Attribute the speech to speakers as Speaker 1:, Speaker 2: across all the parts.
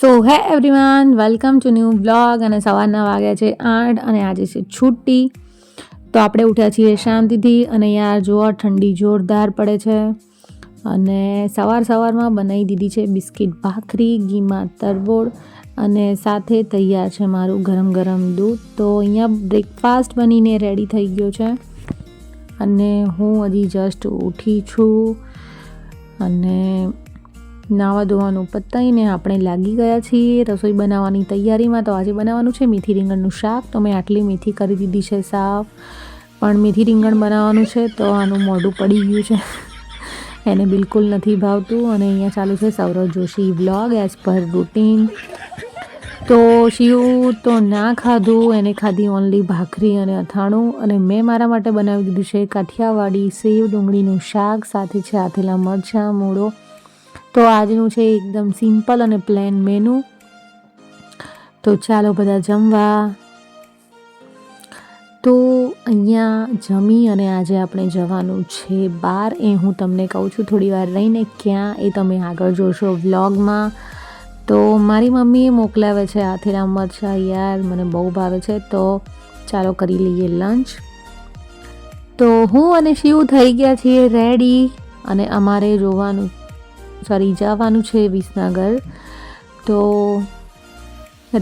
Speaker 1: સો હે everyone, welcome to new blog. અને સવારના વાગ્યા છે 8 અને આજે છે છુટ્ટી. તો આપણે ઉઠ્યા છીએ શાંતિથી અને યાર જુઓ ઠંડી જોરદાર પડે છે. અને સવારમાં બનાવી દીધી છે બિસ્કિટ ભાખરી, ઘીમાં તરબોળ અને સાથે તૈયાર છે મારું ગરમ ગરમ દૂધ. તો અહીંયા બ્રેકફાસ્ટ બનીને રેડી થઈ ગયો છે અને હું હજી જસ્ટ ઉઠી છું અને નાવા ધોવાનું પતાવીને આપણે લાગી ગયા છીએ રસોઈ બનાવવાની તૈયારીમાં. તો આજે બનાવવાનું છે મેથી રીંગણનું શાક. તો મેં આટલી મેથી કરી દીધી છે સાફ, પણ મેથી રીંગણ બનાવવાનું છે તો આનું મોઢું પડી ગયું છે, એને બિલકુલ નથી ભાવતું. અને અહીંયા ચાલુ છે Saurav Joshi vlog as per routine. તો શિવ તો ના ખાધું, એને ખાધી ઓનલી ભાખરી અને અથાણું. અને મેં મારા માટે બનાવી દીધું છે કાઠિયાવાડી સેવ ડુંગળીનું શાક, સાથે છે આથેલા મરચાં મૂળો. તો આજનું છે એકદમ સિમ્પલ અને પ્લેન મેનુ. તો ચાલો બધા જમવા. તો અહીંયા જમી અને આજે આપણે જવાનું છે બહાર. એ હું તમને કહું છું થોડી વાર રહીને ક્યાં, એ તમે આગળ જોશો વ્લોગમાં. તો મારી મમ્મીએ મોકલાવે છે આથેલા મરચાં, યાર મને બહુ ભાવે છે. તો ચાલો કરી લઈએ લંચ. તો હું અને શિવ થઈ ગયા છીએ રેડી અને અમારે જવાનું છે વિસનગર. તો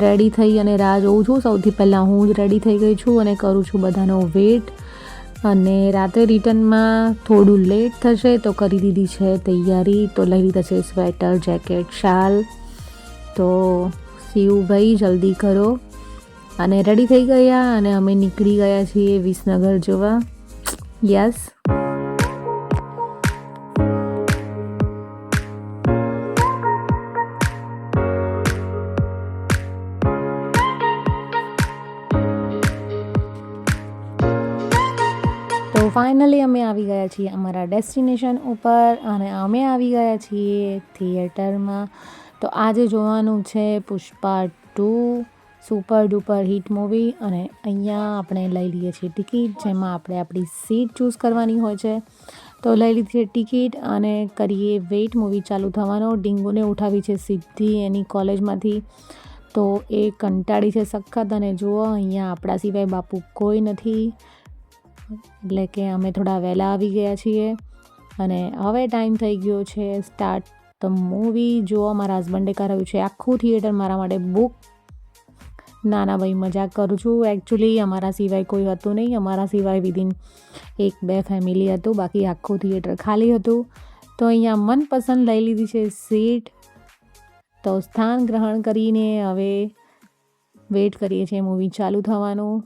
Speaker 1: રેડી થઈ અને રાહ જોઉં છું. સૌથી પહેલાં હું જ રેડી થઈ ગઈ છું અને કરું છું બધાનો વેટ. અને રાતે રિટર્નમાં થોડું લેટ થશે તો કરી દીધી છે તૈયારી. તો લઈ લીધા છે સ્વેટર, જેકેટ, શાલ. તો શિવભાઈ જલ્દી કરો. અને રેડી થઈ ગયા અને અમે નીકળી ગયા છીએ વિસનગર જોવા. યસ. તો ફાઇનલી અમે આવી ગયા છીએ અમારા ડેસ્ટિનેશન ઉપર અને અમે આવી ગયા છીએ થિયેટરમાં. તો આજે જોવાનું છે Pushpa 2, super duper hit movie. અને અહીંયા આપણે લઈ લઈએ છીએ ટિકિટ, જેમાં આપણે આપણી સીટ ચૂઝ કરવાની હોય છે. તો લઈ લીધી છે ટિકિટ અને કરીએ વેઇટ મૂવી ચાલુ થવાનો. ડીંગુને ઉઠાવી છે સીધી એની કોલેજમાંથી. તો એ કંટાળી છે સખત. અને જુઓ અહીંયા આપણા સિવાય બાપુ કોઈ નથી, એટલે કે અમે થોડા વહેલા આવી ગયા છીએ. અને હવે ટાઈમ થઈ ગયો છે સ્ટાર્ટ ધ મૂવી. જુઓ મારા હસબન્ડે કરાવ્યું છે આખું થિયેટર મારા માટે બુક. નાના ભાઈ મજાક કરું છું, એકચ્યુઅલી અમારા સિવાય કોઈ હતું નહીં. અમારા સિવાય વિધિન 1-2 ફેમિલી હતું, બાકી આખું થિયેટર ખાલી હતું. તો અહીંયા મનપસંદ લઈ લીધી છે સીટ. તો સ્થાન ગ્રહણ કરીને હવે વેઇટ કરીએ છીએ મૂવી ચાલુ થવાનું.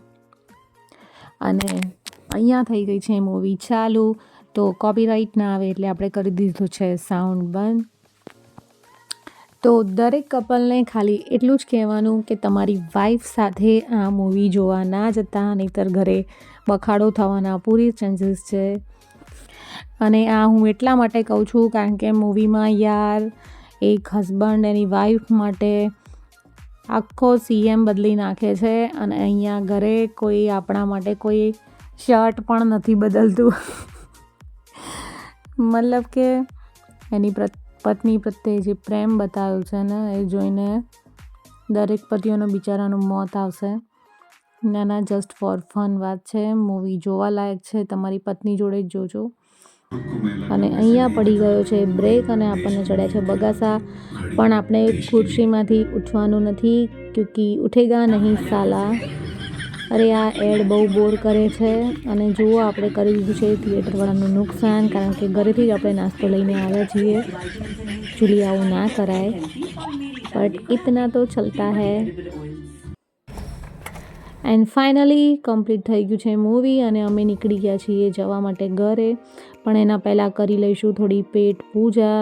Speaker 1: અને અહીંયા થઈ ગઈ છે મૂવી ચાલુ. તો કોપીરાઇટ ના આવે એટલે આપણે કરી દીધું છે સાઉન્ડ બંધ. તો દરેક કપલને ખાલી એટલું જ કહેવાનું કે તમારી વાઈફ સાથે આ મૂવી જોવા ના જતા, નહીંતર ઘરે બખાડો થવાના પૂરી ચાન્સીસ છે. અને આ હું એટલા માટે કહું છું કારણ કે મૂવીમાં યાર એક હસબન્ડ એની વાઈફ માટે આખો CM બદલી નાખે છે. અને અહીંયા ઘરે કોઈ આપણા માટે કોઈ શર્ટ પણ નથી બદલતું. મતલબ કે એની પત્ની પ્રત્યે જે પ્રેમ બતાવ્યો છે ને, એ જોઈને દરેક પતિઓનો બિચારાનું મોત આવશે. ના જસ્ટ ફોર ફન વાત છે. મૂવી જોવાલાયક છે, તમારી પત્ની જોડે જ જોજો. અને અહીંયા પડી ગયો છે બ્રેક અને આપણને ચડ્યા છે બગાસા. પણ આપણે ખુરશીમાંથી ઉઠવાનું નથી, ક્યોંકિ ઉઠેગા નહીં સાલા. અરે આ એડ બહુ બોર કરે છે. અને જુઓ આપણે કરી દીધું છે થિયેટરવાળાનું નુકસાન, કારણ કે ઘરેથી જ આપણે નાસ્તો લઈને આવ્યા છીએ. એકચ્યુઅલી આવું ના કરાય, બટ ઇતના તો ચલતા હૈ. એન્ડ ફાઇનલી કમ્પ્લીટ થઈ ગયું છે મૂવી અને અમે નીકળી ગયા છીએ જવા માટે ઘરે. પણ એના પહેલાં કરી લઈશું થોડી પેટ પૂજા.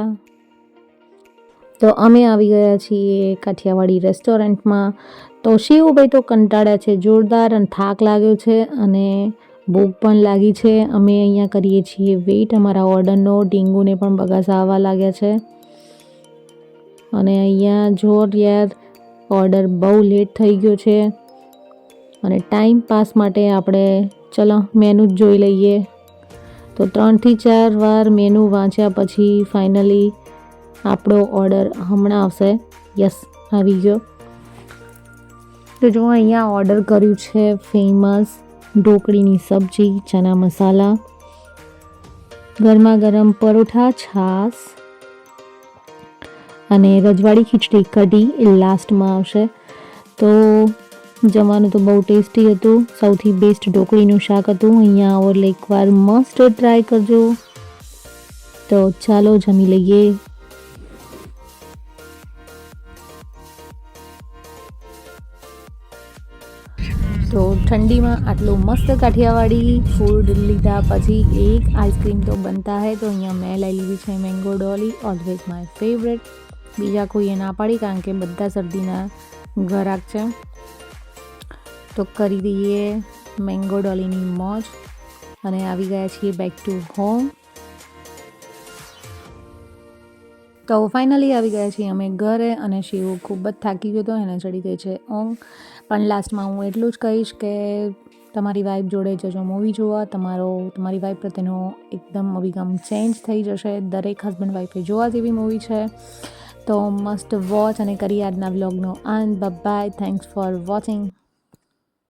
Speaker 1: તો અમે આવી ગયા છીએ કાઠિયાવાડી રેસ્ટોરન્ટમાં. તો શિવભાઈ તો કંટાળ્યા છે જોરદાર અને થાક લાગ્યો છે અને ભૂખ પણ લાગી છે. અમે અહીંયા કરીએ છીએ વેઇટ અમારા ઓર્ડરનો. ડીંગુને પણ બગાસા આવવા લાગ્યા છે. અને અહીંયા જોર યાર ઓર્ડર બહુ લેટ થઈ ગયો છે. અને ટાઈમ પાસ માટે આપણે ચલો મેનુ જ જોઈ લઈએ. તો 3 થી 4 વાર મેનુ વાંચ્યા પછી ફાઇનલી આપણો ઓર્ડર હમણાં આવશે. યસ, આવી ગયો. તો જો અહીંયા ઓર્ડર કર્યું છે ફેમસ ઢોકળીની સબ્જી, ચના મસાલા, ગરમા ગરમ પરોઠા, છાશ અને રજવાડી ખીચડી કઢી એ લાસ્ટમાં આવશે. તો જમવાનું તો બહુ ટેસ્ટી હતું. સૌથી બેસ્ટ ઢોકળીનું શાક હતું. અહીંયા આવો એટલે એકવાર મસ્ત ટ્રાય કરજો. તો ચાલો જમી લઈએ. તો ઠંડીમાં આટલું મસ્ત કાઠિયાવાડી ફૂડ લીધા પછી એક આઈસ્ક્રીમ તો બનતા હે. તો અહીંયા મેં લઈ લીધી છે mango dolly, always my favourite. બીજા કોઈએ ના પાડી કારણ કે બધા શરદીના ઘરાક છે. તો કરી દઈએ મેંગો ડોલીની મોજ અને આવી ગયા છીએ બેક ટુ હોમ. તો ફાઇનલી આવી ગયા છીએ અમે ઘરે અને શિવ ખૂબ જ થાકી ગયો હતો, એને ચડી ગઈ છે ઊંઘ. પણ લાસ્ટમાં હું એટલું જ કહીશ કે તમારી વાઈફ જોડે જજો મૂવી જોવા. તમારી વાઈફ પ્રત્યેનો એકદમ અભિગમ ચેન્જ થઈ જશે. દરેક હસબન્ડ વાઈફે જોવા જેવી મૂવી છે. તો મસ્ટ વોચ અને કરી આજના વ્લોગનો અંત. Bye, thanks for watching.